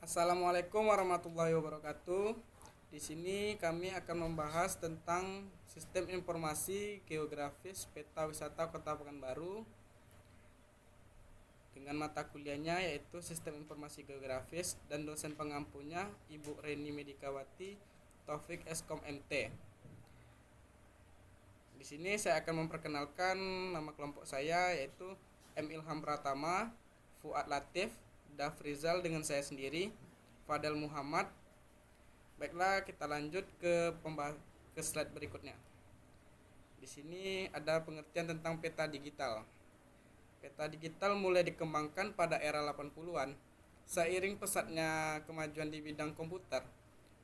Assalamualaikum warahmatullahi wabarakatuh. Di sini kami akan membahas tentang sistem informasi geografis peta wisata Kota Pekanbaru dengan mata kuliahnya yaitu Sistem Informasi Geografis dan dosen pengampunya Ibu Reni Medikawati Taufik Eskom MT. Di sini saya akan memperkenalkan nama kelompok saya yaitu M. Ilham Pratama, Fuad Latif, Dafrizal dengan saya sendiri, Fadel Muhammad. Baiklah, kita lanjut ke slide berikutnya. Di sini ada pengertian tentang peta digital. Peta digital mulai dikembangkan pada era 80-an. Seiring pesatnya kemajuan di bidang komputer,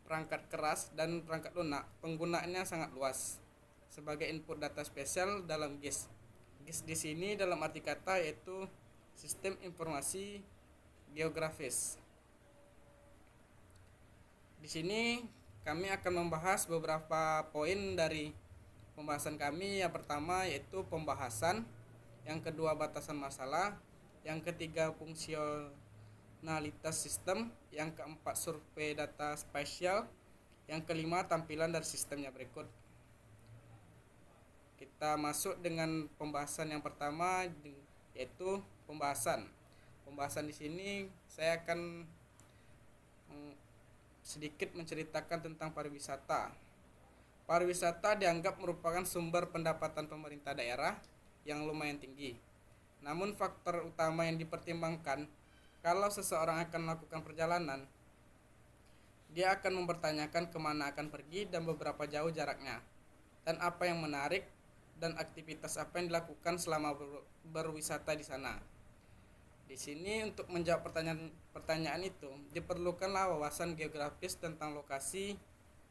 perangkat keras dan perangkat lunak, penggunaannya sangat luas sebagai input data spesial dalam GIS. GIS di sini dalam arti kata yaitu Sistem Informasi Geografis. Di sini kami akan membahas beberapa poin dari pembahasan kami. Yang pertama yaitu pembahasan, yang kedua batasan masalah, yang ketiga fungsionalitas sistem, yang keempat survei data spasial, yang kelima tampilan dari sistemnya berikut. Kita masuk dengan pembahasan yang pertama yaitu pembahasan. Pembahasan di sini saya akan sedikit menceritakan tentang pariwisata. Pariwisata dianggap merupakan sumber pendapatan pemerintah daerah yang lumayan tinggi. Namun faktor utama yang dipertimbangkan kalau seseorang akan melakukan perjalanan, dia akan mempertanyakan kemana akan pergi dan beberapa jauh jaraknya, dan apa yang menarik dan aktivitas apa yang dilakukan selama berwisata di sana. Di sini untuk menjawab pertanyaan itu diperlukanlah wawasan geografis tentang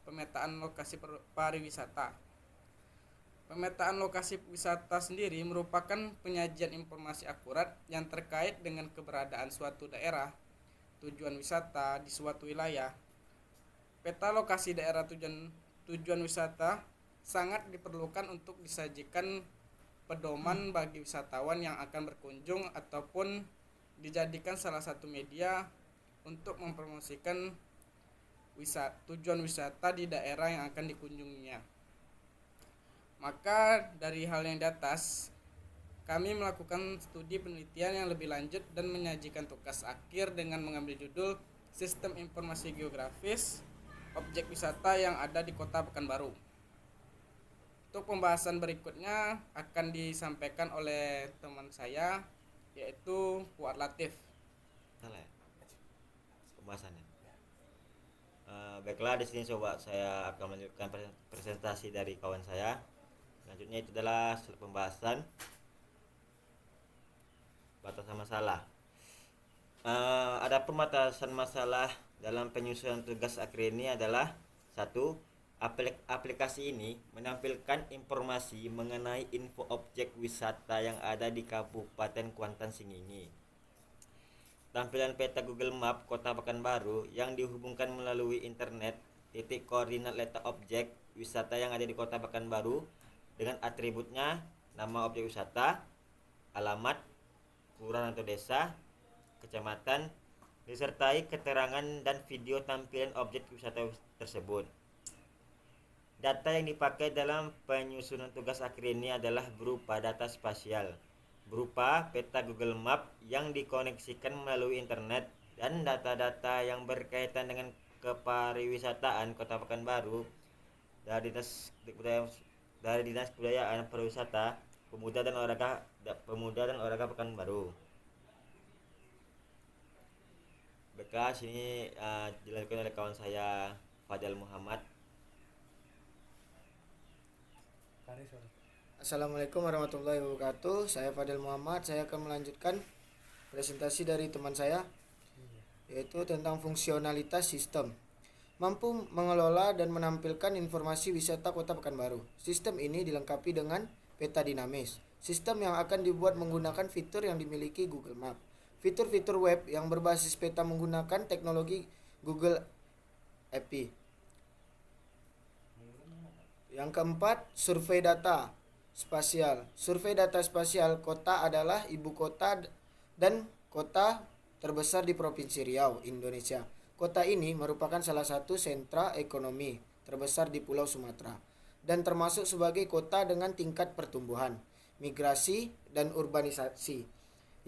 pemetaan lokasi pariwisata. Pemetaan lokasi wisata sendiri merupakan penyajian informasi akurat yang terkait dengan keberadaan suatu daerah, tujuan wisata di suatu wilayah. Peta lokasi daerah tujuan wisata sangat diperlukan untuk disajikan pedoman bagi wisatawan yang akan berkunjung ataupun dijadikan salah satu media untuk mempromosikan tujuan wisata di daerah yang akan dikunjunginya. Maka dari hal yang di atas, kami melakukan studi penelitian yang lebih lanjut dan menyajikan tugas akhir dengan mengambil judul Sistem Informasi Geografis Objek Wisata yang ada di Kota Pekanbaru. Untuk pembahasan berikutnya akan disampaikan oleh teman saya yaitu Fuad Latif. Salah ya? Pembahasannya. Baiklah, di sini coba saya akan melanjutkan presentasi dari kawan saya. Selanjutnya itu adalah pembahasan batasan masalah. Ada pembatasan masalah dalam penyusunan tugas akhir ini adalah satu, aplikasi ini menampilkan informasi mengenai info objek wisata yang ada di Kabupaten Kuantan Singingi. Tampilan peta Google Map Kota Pekanbaru yang dihubungkan melalui internet, titik koordinat letak objek wisata yang ada di Kota Pekanbaru dengan atributnya, nama objek wisata, alamat, kelurahan atau desa, kecamatan, disertai keterangan dan video tampilan objek wisata tersebut. Data yang dipakai dalam penyusunan tugas akhir ini adalah berupa data spasial, berupa peta Google Map yang dikoneksikan melalui internet, dan data-data yang berkaitan dengan kepariwisataan Kota Pekanbaru dari Dinas Kebudayaan Pariwisata, Pemuda dan Olahraga Pekanbaru. Baiklah, sini dilanjutkan oleh kawan saya Fadel Muhammad. Assalamualaikum warahmatullahi wabarakatuh. Saya Fadel Muhammad. Saya akan melanjutkan presentasi dari teman saya, yaitu tentang fungsionalitas sistem. Mampu mengelola dan menampilkan informasi wisata Kota Pekanbaru. Sistem ini dilengkapi dengan peta dinamis. Sistem yang akan dibuat menggunakan fitur yang dimiliki Google Map. Fitur-fitur web yang berbasis peta menggunakan teknologi Google API. Yang keempat, survei data spasial. Survei data spasial kota adalah ibu kota dan kota terbesar di Provinsi Riau, Indonesia. Kota ini merupakan salah satu sentra ekonomi terbesar di Pulau Sumatera dan termasuk sebagai kota dengan tingkat pertumbuhan, migrasi, dan urbanisasi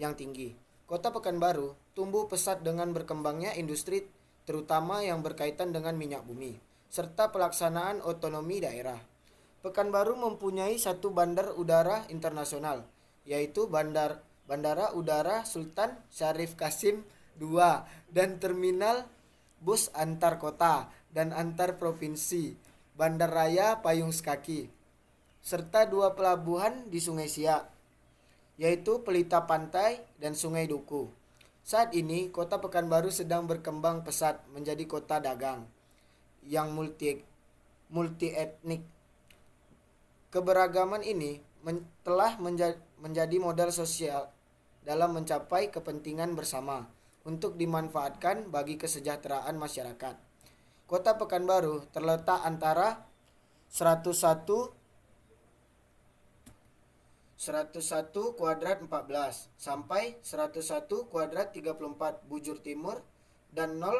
yang tinggi. Kota Pekanbaru tumbuh pesat dengan berkembangnya industri terutama yang berkaitan dengan minyak bumi, serta pelaksanaan otonomi daerah. Pekanbaru mempunyai satu bandar udara internasional, yaitu Bandara Udara Sultan Syarif Kasim II dan terminal bus antar kota dan antar provinsi Bandar Raya Payung Sekaki, serta dua pelabuhan di Sungai Siak, yaitu Pelita Pantai dan Sungai Duku. Saat ini, kota Pekanbaru sedang berkembang pesat menjadi kota dagang yang multi etnik. Keberagaman ini telah menjadi modal sosial dalam mencapai kepentingan bersama untuk dimanfaatkan bagi kesejahteraan masyarakat. Kota Pekanbaru terletak antara 101 kuadrat 14 sampai 101 kuadrat 34 bujur timur dan 0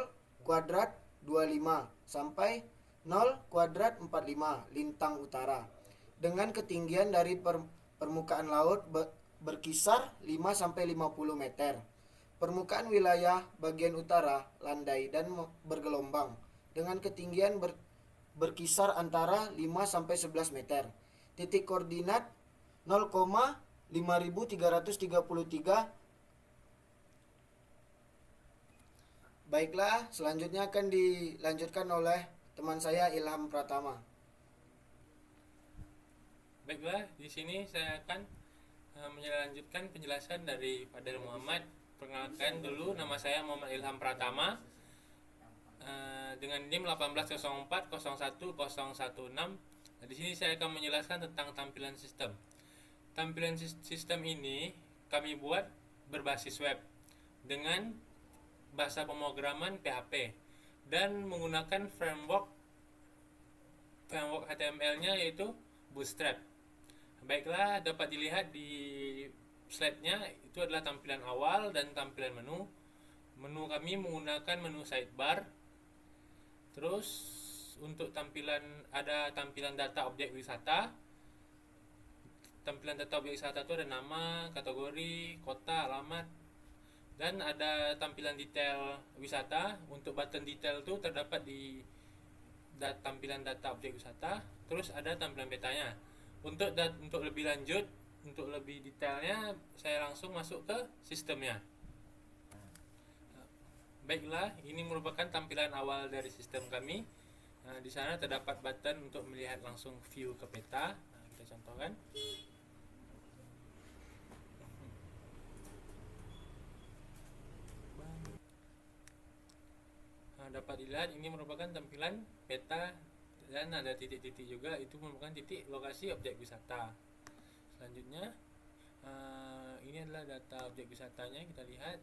kuadrat 25 sampai 0 kuadrat 45 lintang utara, dengan ketinggian dari permukaan laut berkisar 5 sampai 50 meter. Permukaan wilayah bagian utara landai dan bergelombang dengan ketinggian berkisar antara 5 sampai 11 meter. Titik koordinat 0,5333. Baiklah, selanjutnya akan dilanjutkan oleh teman saya Ilham Pratama. Baiklah, di sini saya akan melanjutkan penjelasan dari Fadil Muhammad. Perkenalkan dulu, nama saya Muhammad Ilham Pratama dengan NIM 180401016. Nah, di sini saya akan menjelaskan tentang tampilan sistem. Tampilan sistem ini kami buat berbasis web dengan bahasa pemrograman PHP dan menggunakan framework HTML-nya yaitu Bootstrap. Baiklah, dapat dilihat di slide-nya, itu adalah tampilan awal dan tampilan menu. Menu kami menggunakan menu sidebar. Terus untuk tampilan, ada tampilan data objek wisata. Tampilan data objek wisata itu ada nama, kategori, kota, alamat, dan ada tampilan detail wisata. Untuk button detail itu terdapat di tampilan data objek wisata. Terus ada tampilan petanya. Untuk lebih lanjut, untuk lebih detailnya, saya langsung masuk ke sistemnya. Baiklah, ini merupakan tampilan awal dari sistem kami. Nah, di sana terdapat button untuk melihat langsung view ke peta. Nah, kita contohkan. Nah, dapat dilihat ini merupakan tampilan peta dan ada titik-titik juga, itu merupakan titik lokasi objek wisata. Selanjutnya ini adalah data objek wisatanya, kita lihat.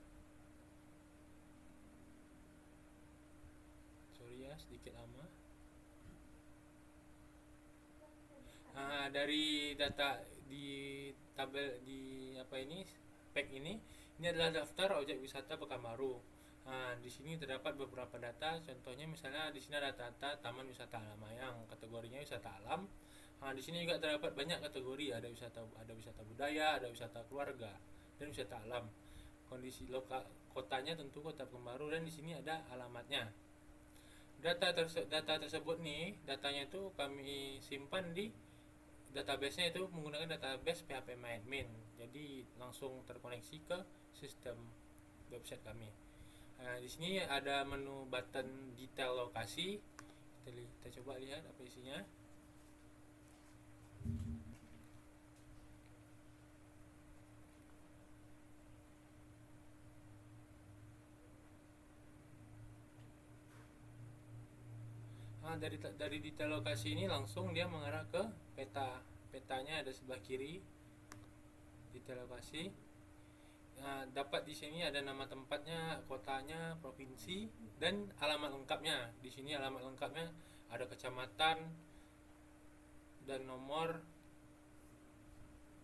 Sorry ya, sedikit lama. Dari data di tabel di spek ini adalah daftar objek wisata Pekanbaru. Di sini terdapat beberapa data, contohnya misalnya di sini ada data Taman Wisata Alam Mayang, kategorinya wisata alam. Di sini juga terdapat banyak kategori, ada wisata budaya, ada wisata keluarga, dan wisata alam. Kondisi kotanya tentu Kota Pekanbaru, dan di sini ada alamatnya. Data tersebut nih, datanya itu kami simpan di database-nya itu menggunakan database PHP MyAdmin. Jadi langsung terkoneksi ke sistem website kami. Di sini ada menu button detail lokasi. Kita coba lihat apa isinya. Dari detail lokasi ini langsung dia mengarah ke peta. Petanya ada sebelah kiri. Detail lokasi. Dapat di sini ada nama tempatnya, kotanya, provinsi, dan alamat lengkapnya. Di sini alamat lengkapnya ada kecamatan dan nomor.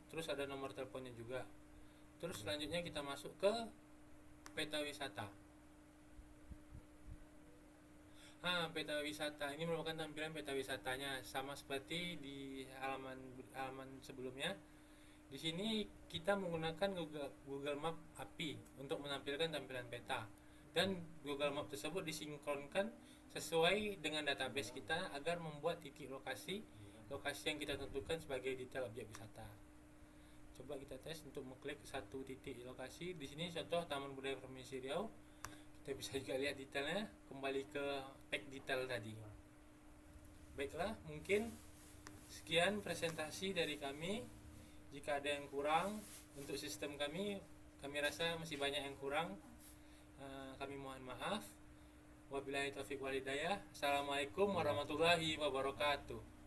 Terus ada nomor teleponnya juga. Terus selanjutnya kita masuk ke peta wisata. Peta wisata ini merupakan tampilan peta wisatanya sama seperti di halaman sebelumnya. Di sini kita menggunakan Google Map API untuk menampilkan tampilan peta, dan Google Map tersebut disinkronkan sesuai dengan database kita agar membuat titik lokasi yang kita tentukan sebagai detail objek wisata. Coba kita tes untuk mengklik satu titik lokasi. Di sini contoh Taman Budaya Provinsi Riau. Kita bisa juga lihat detailnya, kembali ke pack detail tadi. Baiklah, mungkin sekian presentasi dari kami. Jika ada yang kurang untuk sistem kami rasa masih banyak yang kurang. Kami mohon maaf. Wabillahi taufiq walhidayah. Assalamualaikum warahmatullahi wabarakatuh.